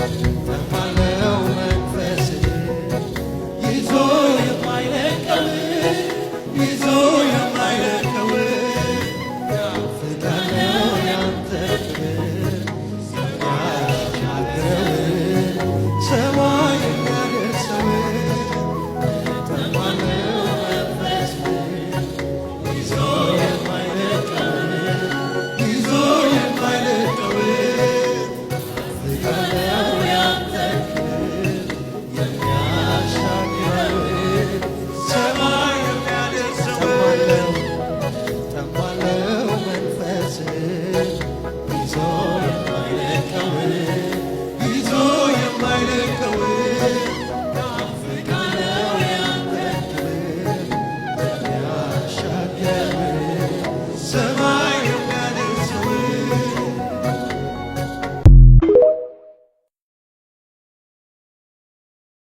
ተማለው መንፈስ ይዞ የማይለቀው ይዞ የማይለቀው ፍቃለው ያንተ ፍቅር ያሻግረው ሰማይ የሚያደርሰው ተማለው መንፈስ ይዞ የማይለቀው ይዞ የማይለቀው ፍቃለው